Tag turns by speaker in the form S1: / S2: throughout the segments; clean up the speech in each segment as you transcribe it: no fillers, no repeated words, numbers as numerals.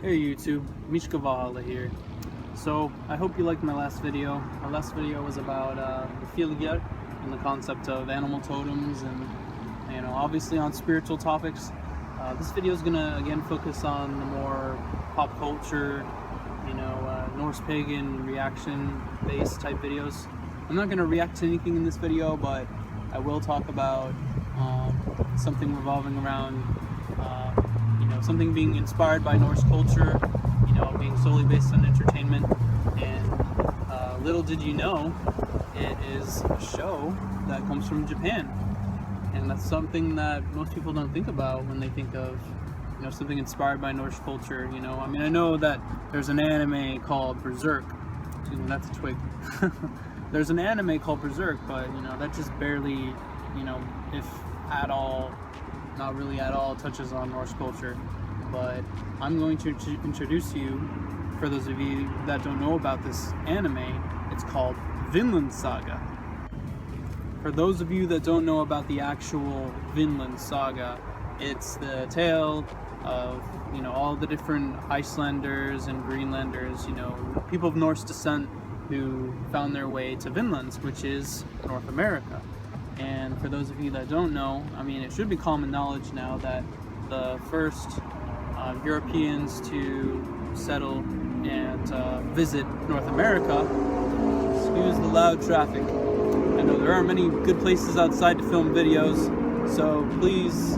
S1: Hey YouTube, Mishka Valhalla here. So I hope you liked my last video. My last video was about the Fylgjar and the concept of animal totems and obviously on spiritual topics. This video is gonna again focus on the more pop culture, Norse Pagan reaction based type videos. I'm not gonna react to anything in this video, but I will talk about something revolving around something being inspired by Norse culture, being solely based on entertainment. And little did you know, it is a show that comes from Japan. And that's something that most people don't think about when they think of, something inspired by Norse culture. I know that there's an anime called Berserk. Excuse me, that's a twig. There's an anime called Berserk, but that just barely, if at all, not really at all, touches on Norse culture. But I'm going to introduce you, for those of you that don't know about this anime, it's called Vinland Saga. For those of you that don't know about the actual Vinland Saga, it's the tale of, all the different Icelanders and Greenlanders, people of Norse descent who found their way to Vinland, which is North America. And for those of you that don't know, it should be common knowledge now that the first Europeans to settle and visit North America, excuse the loud traffic. I know there are many good places outside to film videos, so please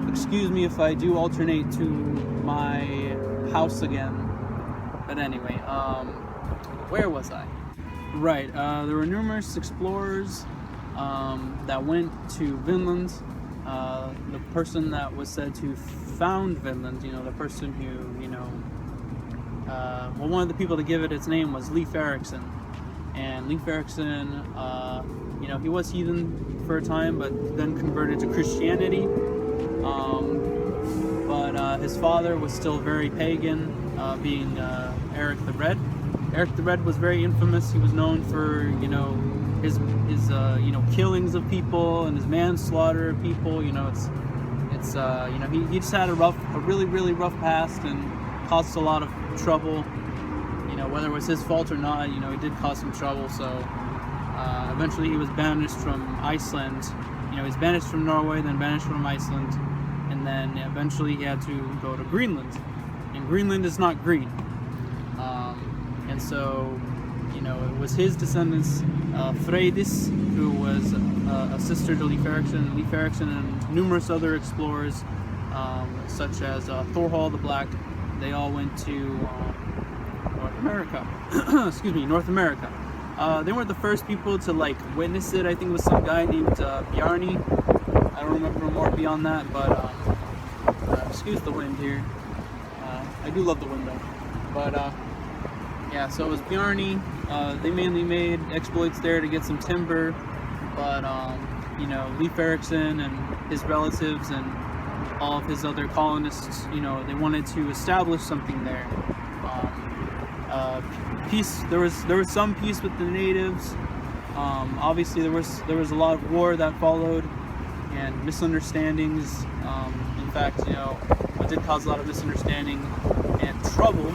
S1: excuse me if I do alternate to my house again. But anyway, where was I? Right, there were numerous explorers that went to Vinland. The person that was said to found Vinland, the person who, one of the people to give it its name was Leif Erikson. And Leif Erikson, he was heathen for a time, but then converted to Christianity. But his father was still very pagan, being Eric the Red. Eric the Red was very infamous. He was known for, his killings of people and his manslaughter of people. He just had a really rough past and caused a lot of trouble. Whether it was his fault or not, he did cause some trouble. So eventually he was banished from Iceland. He was banished from Norway, then banished from Iceland, and then eventually he had to go to Greenland. And Greenland is not green. And so, it was his descendants, Freydis, who was a sister to Leif Erikson. Leif Erikson and numerous other explorers, such as Thorhall the Black, they all went to North America. Excuse me, North America. They weren't the first people to witness it. I think it was some guy named Bjarni. I don't remember more beyond that, but excuse the wind here. I do love the wind though. But yeah, so it was Bjarni. They mainly made exploits there to get some timber, but Leif Erikson and his relatives and all of his other colonists, they wanted to establish something there. Peace. There was some peace with the natives. Obviously, there was a lot of war that followed and misunderstandings. In fact, it did cause a lot of misunderstanding and trouble.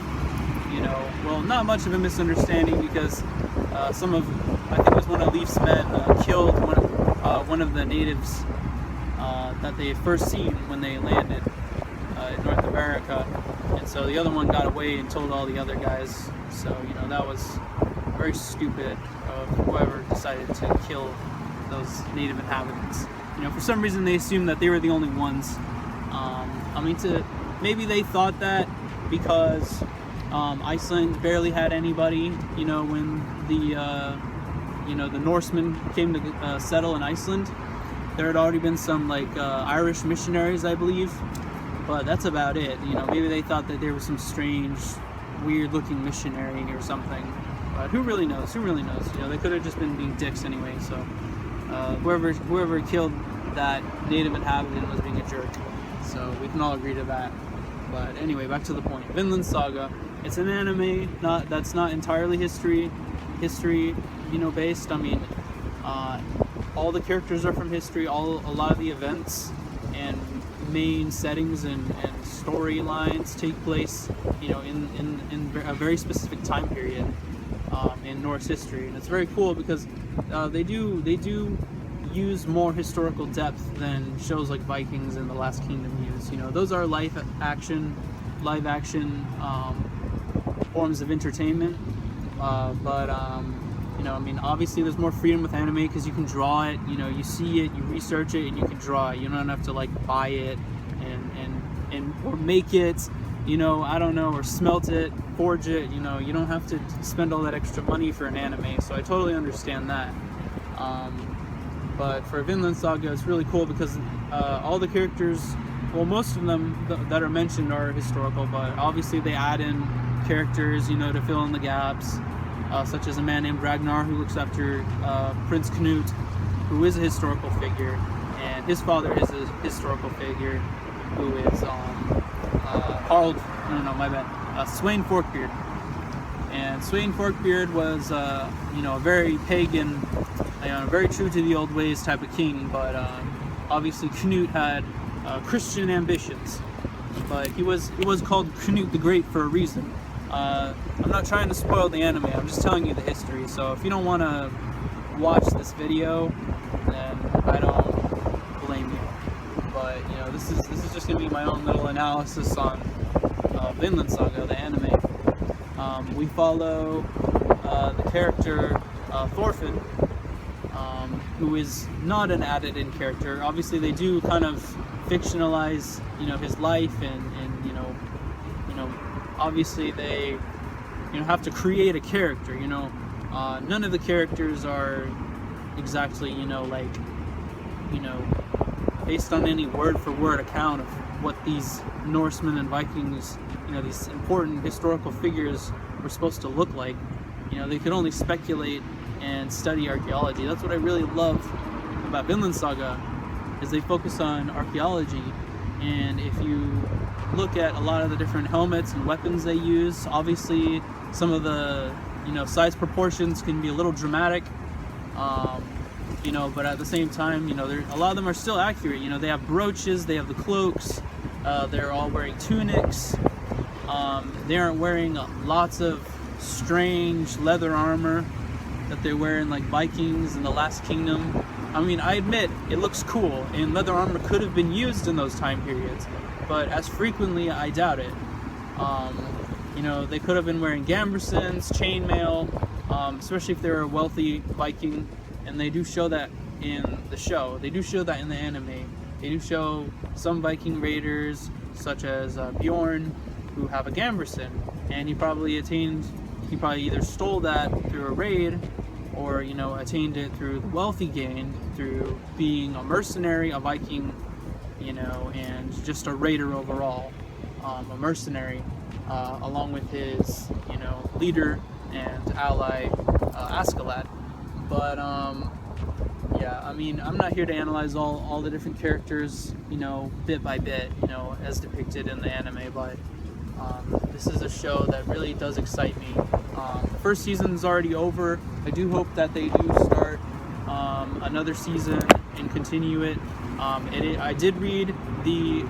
S1: Well, not much of a misunderstanding because I think it was one of Leif's men killed one of the natives that they had first seen when they landed in North America, and so the other one got away and told all the other guys. So that was very stupid of whoever decided to kill those native inhabitants. For some reason they assumed that they were the only ones. Maybe they thought that because Iceland barely had anybody, when the Norsemen came to settle in Iceland. There had already been some Irish missionaries, I believe, but that's about it. Maybe they thought that there was some strange, weird-looking missionary or something. But who really knows? They could have just been being dicks anyway. So whoever killed that native inhabitant was being a jerk. So we can all agree to that. But anyway, back to the point. Vinland Saga. It's an anime. That's not entirely history based. All the characters are from history. A lot of the events and main settings and storylines take place, you know, in a very specific time period in Norse history, and it's very cool because they do use more historical depth than shows like Vikings and The Last Kingdom use. You know, those are live action forms of entertainment, but you know, I mean, obviously there's more freedom with anime because you can draw it, you know, you see it, you research it, and you can draw it. You don't have to like buy it and or make it, you know, I don't know, or smelt it, forge it, you know, you don't have to spend all that extra money for an anime, so I totally understand that. But for Vinland Saga, it's really cool because all the characters, well, most of them that are mentioned are historical, but obviously they add in characters, you know, to fill in the gaps, such as a man named Ragnar who looks after Prince Knut, who is a historical figure, and his father is a historical figure, who is Sweyn Forkbeard. And Sweyn Forkbeard was, you know, a very pagan, very true to the old ways type of king, but obviously Knut had Christian ambitions, but he was called Knut the Great for a reason. I'm not trying to spoil the anime, I'm just telling you the history, so if you don't want to watch this video, then I don't blame you. But, you know, this is just going to be my own little analysis on Vinland Saga, the anime. We follow the character Thorfinn, who is not an added-in character. Obviously, they do kind of fictionalize, you know, his life, and you know, obviously they, you know, have to create a character. You know, none of the characters are exactly, you know, like, you know, based on any word-for-word account of what these Norsemen and Vikings, you know, these important historical figures were supposed to look like. You know, they could only speculate and study archaeology. That's what I really love about Vinland Saga, is they focus on archaeology. And if you look at a lot of the different helmets and weapons they use, obviously some of the, you know, size proportions can be a little dramatic, you know, but at the same time, you know, a lot of them are still accurate. You know, they have brooches, they have the cloaks, they're all wearing tunics, they aren't wearing lots of strange leather armor that they wear in like Vikings and The Last Kingdom. I mean, I admit it looks cool, and leather armor could have been used in those time periods, but as frequently, I doubt it. You know, they could have been wearing gambesons, chainmail, especially if they're a wealthy Viking, and they do show that in the show. They do show that in the anime. They do show some Viking raiders, such as Bjorn, who have a gambeson, and he probably either stole that through a raid, or, you know, attained it through the wealth he gained through being a mercenary, a Viking, you know, and just a raider overall, a mercenary, along with his, you know, leader and ally, Askeladd. But yeah, I mean, I'm not here to analyze all the different characters, you know, bit by bit, you know, as depicted in the anime, but this is a show that really does excite me. The first season's already over. I do hope that they do start another season and continue it. I did read the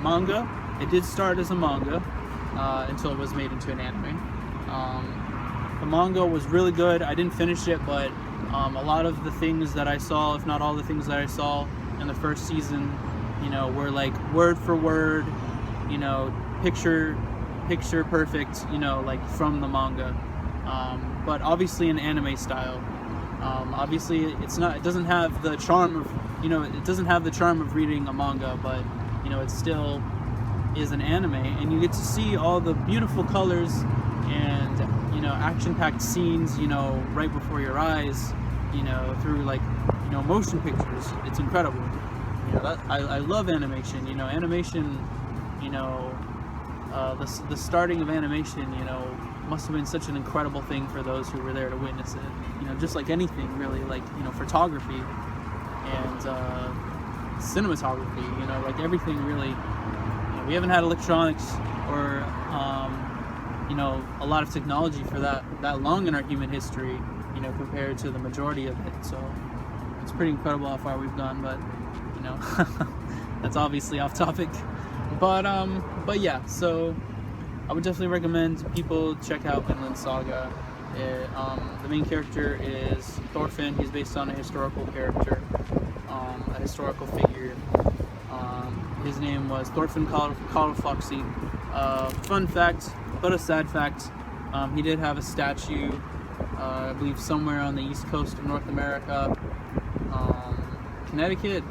S1: manga. It did start as a manga until it was made into an anime. The manga was really good. I didn't finish it, but a lot of the things that I saw, if not all the things that I saw in the first season, you know, were like word for word, you know, picture perfect, you know, like from the manga, but obviously in anime style. Obviously it doesn't have the charm of, you know, it doesn't have the charm of reading a manga, but, you know, it still is an anime, and you get to see all the beautiful colors and, you know, action-packed scenes, you know, right before your eyes, you know, through, like, you know, motion pictures. It's incredible. You know, I love animation. You know, animation, you know, the starting of animation, you know, must have been such an incredible thing for those who were there to witness it. You know, just like anything, really, like, you know, photography and cinematography, you know, like everything really. You know, we haven't had electronics or, you know, a lot of technology for that long in our human history, you know, compared to the majority of it. So it's pretty incredible how far we've gone, but, you know, that's obviously off topic. But yeah, so I would definitely recommend people check out Vinland Saga. The main character is Thorfinn. He's based on a historical character, a historical figure. His name was Thorfinn Karlfaxi. Fun fact, but a sad fact, he did have a statue, I believe somewhere on the east coast of North America, Connecticut.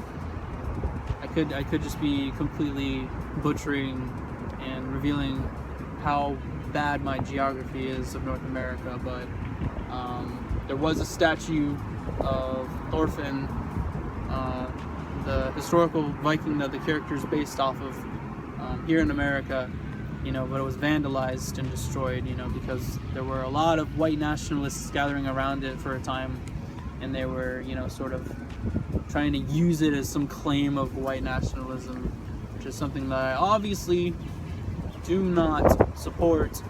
S1: I could just be completely butchering and revealing how bad my geography is of North America, but there was a statue of Thorfinn, the historical Viking that the character is based off of, here in America, you know, but it was vandalized and destroyed, you know, because there were a lot of white nationalists gathering around it for a time, and they were, you know, sort of trying to use it as some claim of white nationalism, which is something that I obviously do not support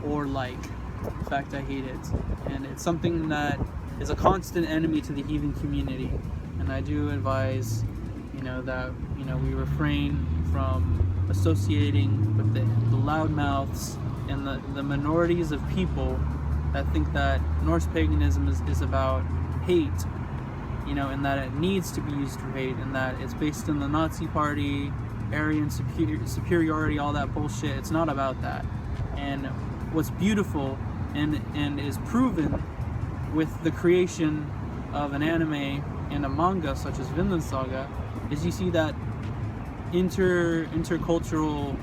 S1: or like. In fact, I hate it, and it's something that is a constant enemy to the heathen community, and I do advise, you know, that, you know, we refrain from associating with the loudmouths and the minorities of people that think that Norse paganism is about hate, you know, and that it needs to be used for hate, and that it's based in the Nazi Party, Aryan superiority, all that bullshit. It's not about that. And what's beautiful and is proven with the creation of an anime and a manga such as Vinland Saga is you see that intercultural,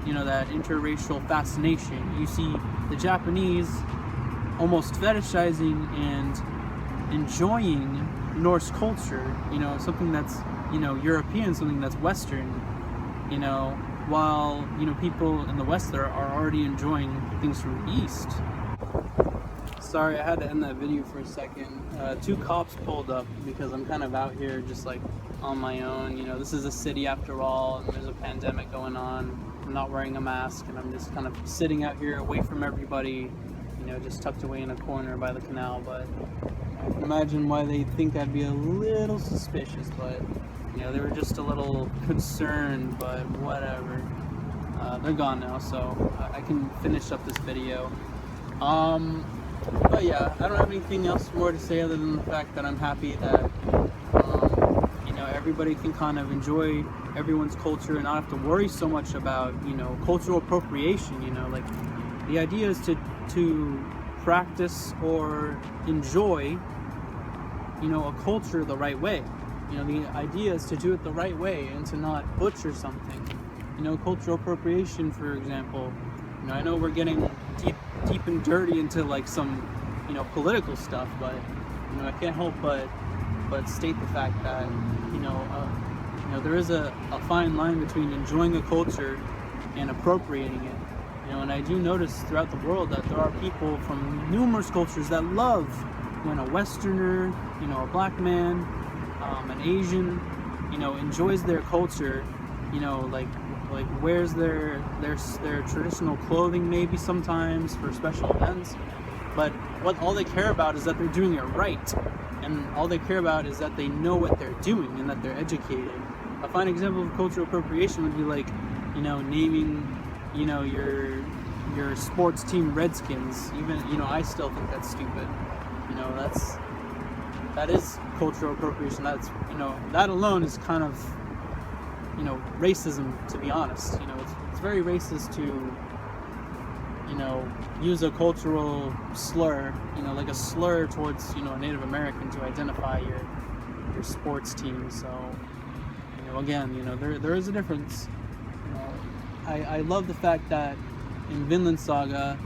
S1: you know, that interracial fascination. You see the Japanese almost fetishizing and enjoying Norse culture, you know, something that's, you know, European, something that's Western, you know, while, you know, people in the West there are already enjoying things from the East. Sorry, I had to end that video for a second. 2 cops pulled up because I'm kind of out here just like on my own. You know, this is a city after all, and there's a pandemic going on. I'm not wearing a mask, and I'm just kind of sitting out here away from everybody, you know, just tucked away in a corner by the canal. But I can imagine why they think I'd be a little suspicious, but, you know, they were just a little concerned, but whatever. They're gone now, so I can finish up this video. But yeah, I don't have anything else more to say other than the fact that I'm happy that, you know, everybody can kind of enjoy everyone's culture and not have to worry so much about, you know, cultural appropriation. You know, like, the idea is to practice or enjoy, you know, a culture the right way. You know, the idea is to do it the right way and to not butcher something. You know, cultural appropriation, for example. You know, I know we're getting deep and dirty into like some, you know, political stuff, but, you know, I can't help but state the fact that, you know, there is a fine line between enjoying a culture and appropriating it. You know, and I do notice throughout the world that there are people from numerous cultures that love when a Westerner, you know, a black man, an Asian, you know, enjoys their culture, you know, like wears their traditional clothing maybe sometimes for special events, but all they care about is that they're doing it right, and all they care about is that they know what they're doing and that they're educated. A fine example of cultural appropriation would be like, you know, naming, you know, your sports team Redskins. Even, you know, I still think that's stupid. You know, that is cultural appropriation. That's, you know, that alone is kind of, you know, racism, to be honest. You know, it's very racist to, you know, use a cultural slur, you know, like a slur towards, you know, a Native American to identify your sports team. So, you know, again, you know, there is a difference. You know, I love the fact that in Vinland Saga,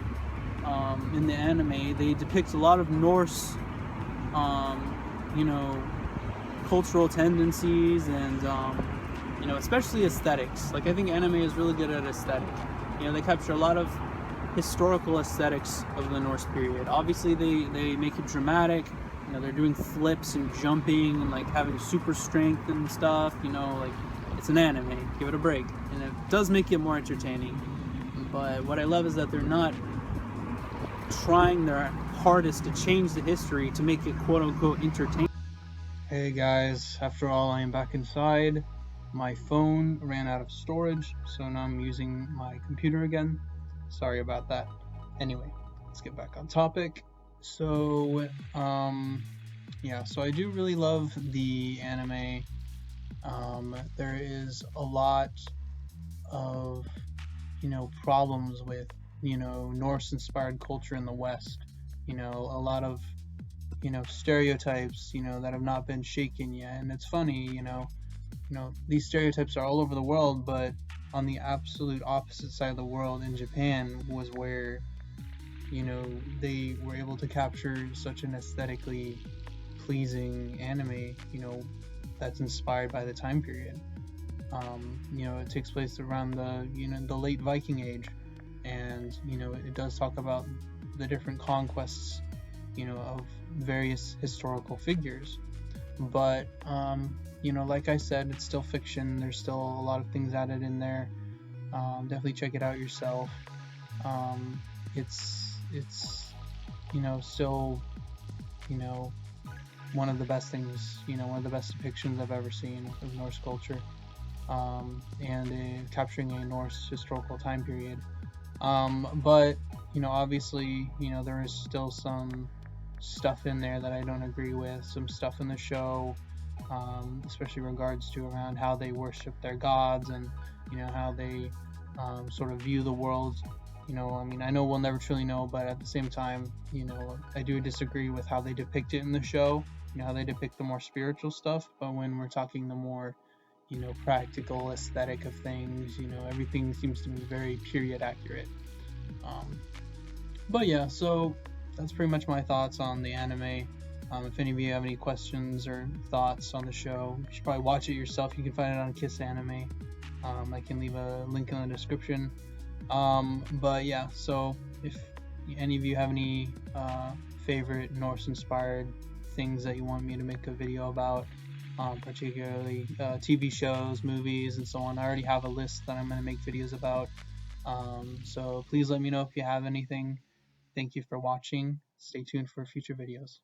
S1: in the anime, they depict a lot of Norse, you know, cultural tendencies and, you know, especially aesthetics. Like, I think anime is really good at aesthetic. You know, they capture a lot of historical aesthetics of the Norse period. Obviously, they make it dramatic. You know, they're doing flips and jumping and, like, having super strength and stuff. You know, like, it's an anime. Give it a break. And it does make it more entertaining. But what I love is that they're not trying their hardest to change the history to make it quote-unquote entertaining. Hey guys, after all, I am back inside. my phone ran out of storage, so now I'm using my computer again. Sorry about that. Anyway, let's get back on topic. So, yeah, so I do really love the anime. There is a lot of, problems with, Norse inspired culture in the West. A lot of, stereotypes, that have not been shaken yet. And it's funny, these stereotypes are all over the world, but on the absolute opposite side of the world in Japan was where, they were able to capture such an aesthetically pleasing anime, that's inspired by the time period. It takes place around the late Viking Age, and it does talk about the different conquests, of various historical figures. But like I said, it's still fiction. There's still a lot of things added in there. Definitely check it out yourself. It's still one of the best things, one of the best depictions I've ever seen of Norse culture, and capturing a Norse historical time period. But obviously, there is still some stuff in there that I don't agree with. Some stuff in the show, especially regards to around how they worship their gods, and how they sort of view the world. I know we'll never truly know, but at the same time, I do disagree with how they depict it in the show. How they depict the more spiritual stuff, but when we're talking the more, practical aesthetic of things, everything seems to be very period accurate. Um, but yeah, so that's pretty much my thoughts on the anime. If any of you have any questions or thoughts on the show, you should probably watch it yourself. You can find it on Kiss Anime. I can leave a link in the description. But yeah, so if any of you have any favorite Norse-inspired things that you want me to make a video about, particularly TV shows, movies, and so on, I already have a list that I'm going to make videos about. So please let me know if you have anything. Thank you for watching. Stay tuned for future videos.